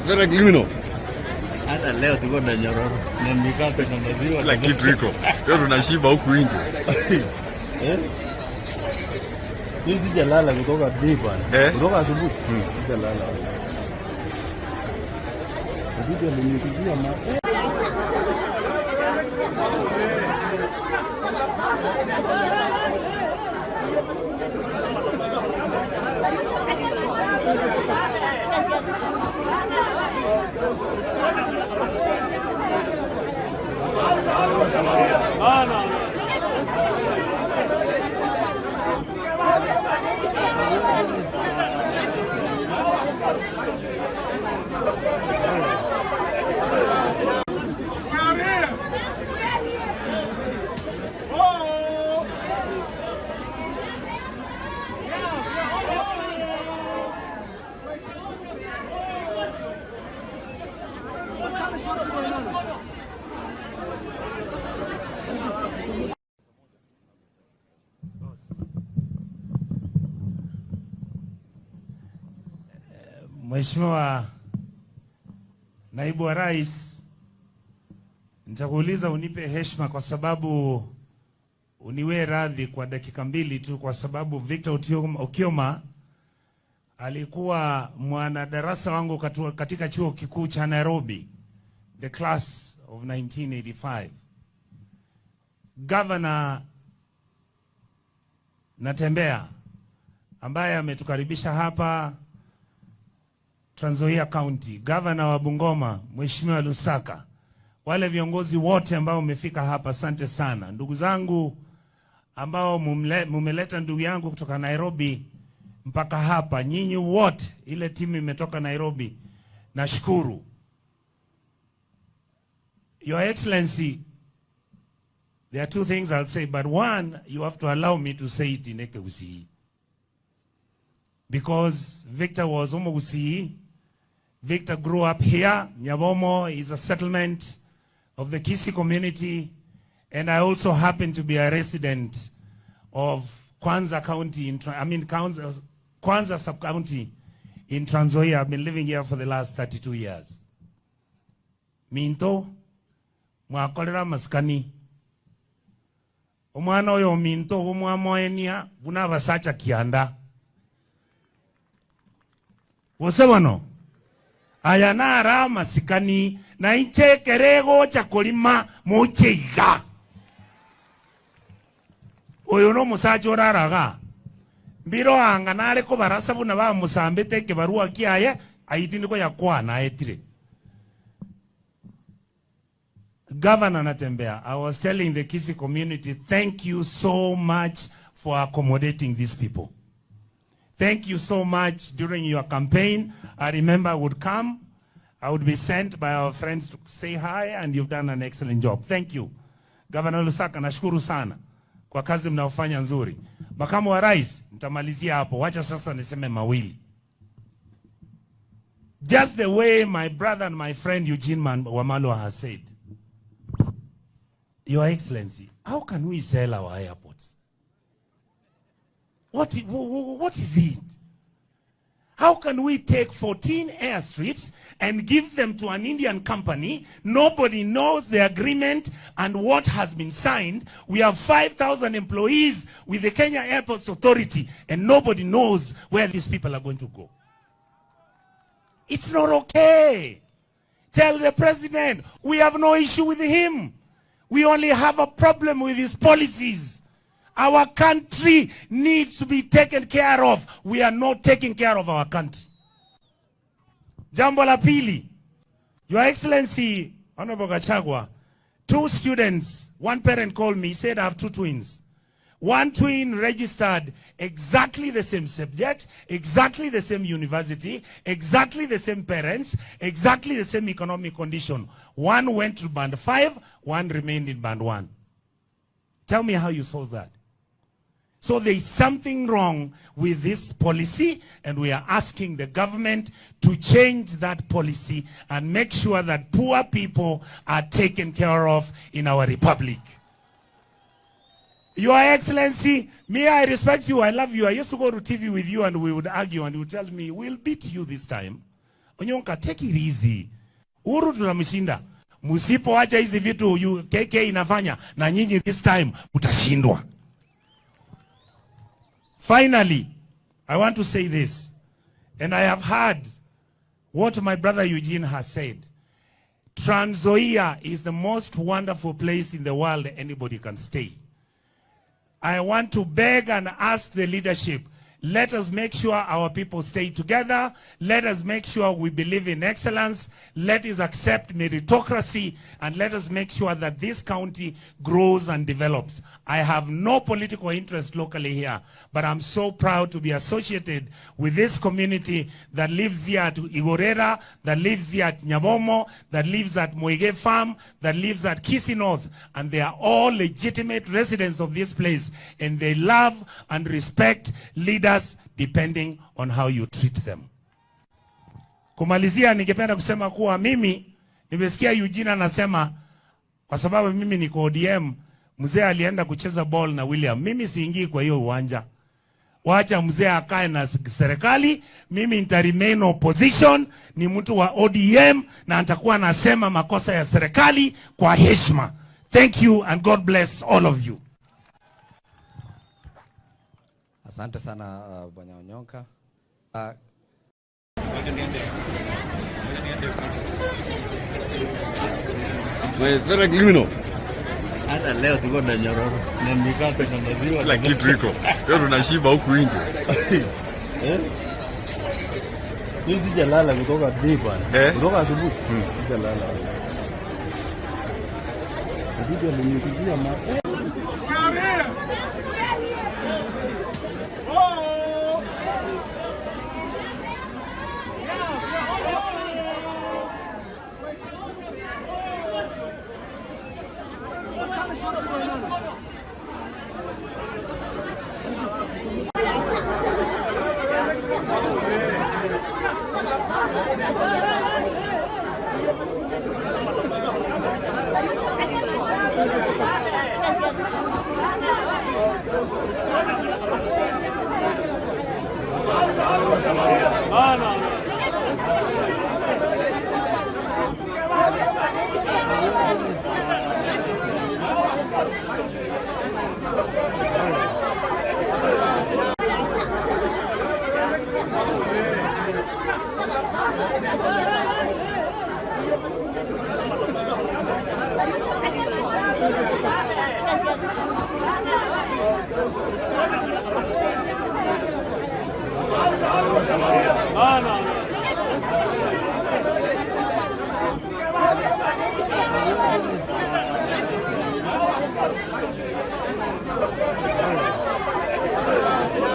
Wewe kilimo. Hata leo tuko na nyororo na mikate na maziwa. Kila kitu iko. Leo tunashiba huku nje. Sisi sijalala kutoka bwana. Kutoka asubuhi. Sijalala. Ndio nimekuja na Mheshimiwa Naibu wa Rais, nitakuuliza unipe heshima kwa sababu uniwe radhi kwa dakika mbili tu, kwa sababu Victor Okioma alikuwa mwanadarasa wangu katika chuo kikuu cha Nairobi, the class of 1985. Governor Natembeya ambaye ametukaribisha hapa Trans Nzoia County, Governor wa Bungoma Mheshimiwa Lusaka, wale viongozi wote ambao umefika hapa, asante sana. Ndugu zangu ambao mumeleta ndugu yangu kutoka Nairobi mpaka hapa, nyinyi wote, ile timu imetoka Nairobi, nashukuru. Your Excellency, there are two things I'll say, but one, you have to allow me to say it in Ekeusi. Because Victor was Omogusi. Victor grew up here. Nyabomo is a settlement of the Kisii community. And I also happen to be a resident of Kwanza County, Kwanza sub-county in Trans Nzoia. I've been living here for the last 32 years. Minto, mwakolera maskani. Omwana oyo Minto, omwamoenia, bunabasacha kianda. Wosebano, ayana ara masikani na inche kerego chakolima mocheiga. Oyo no musacho raraga. Mbiro anga nare ko barasa buna ba musambete ke barua kiaye aitini ko yakwana etire. Governor Natembeya, I was telling the Kisii community, thank you so much for accommodating these people. Thank you so much. During your campaign, I remember I would come, I would be sent by our friends to say hi, and you've done an excellent job. Thank you. Governor Lusaka, nashukuru sana kwa kazi mnaofanya nzuri. Makamu wa Rais, nitamalizia hapo. Wacha sasa niseme mawili. Just the way my brother and my friend Eugene Wamalwa has said, Your Excellency, how can we sell our airports? What is it? How can we take 14 airstrips and give them to an Indian company? Nobody knows the agreement and what has been signed. We have 5,000 employees with the Kenya Airports Authority, and nobody knows where these people are going to go. It's not okay. Tell the president, we have no issue with him. We only have a problem with his policies. Our country needs to be taken care of. We are not taking care of our country. Jambo la pili, Your Excellency, Honorable Gachagua, 2 students, one parent called me, he said I have 2 twins. One twin registered exactly the same subject, exactly the same university, exactly the same parents, exactly the same economic condition. One went to band 5, one remained in band 1. Tell me how you solve that. So there is something wrong with this policy, and we are asking the government to change that policy and make sure that poor people are taken care of in our republic. Your Excellency, me, I respect you, I love you. I used to go to TV with you and we would argue and you would tell me, we'll beat you this time. Onyonka, take it easy. Uhuru tunamshinda. Musipo acha hizi vitu KK inafanya na nyinyi this time utashindwa. Finally, I want to say this, and I have heard what my brother Eugene has said. Trans Nzoia is the most wonderful place in the world anybody can stay. I want to beg and ask the leadership, let us make sure our people stay together. Let us make sure we believe in excellence. Let us accept meritocracy. And let us make sure that this county grows and develops. I have no political interest locally here, but I'm so proud to be associated with this community that lives here at Igorera, that lives here at Nyabomo, that lives at Moige Farm, that lives at Kisii North. And they are all legitimate residents of this place. And they love and respect leaders depending on how you treat them. Kumalizia, ningependa kusema kuwa mimi nimesikia Eugene anasema kwa sababu mimi niko ODM, mzee alienda kucheza ball na William. Mimi siingii kwa hiyo uwanja. Wacha mzee akae na serikali, mimi nita remain opposition, ni mtu wa ODM na nitakuwa nasema makosa ya serikali kwa heshima. Thank you and God bless all of you. Asante sana Bwana Onyonka. Maestra Glimino. Hata leo tuko na nyororo na mikate na maziwa. Kila kitu iko. Leo tunashiba huku nje. Mimi sijalala kutoka bwana. Kutoka asubuhi. Sijalala. Ndio nimekuja mapema.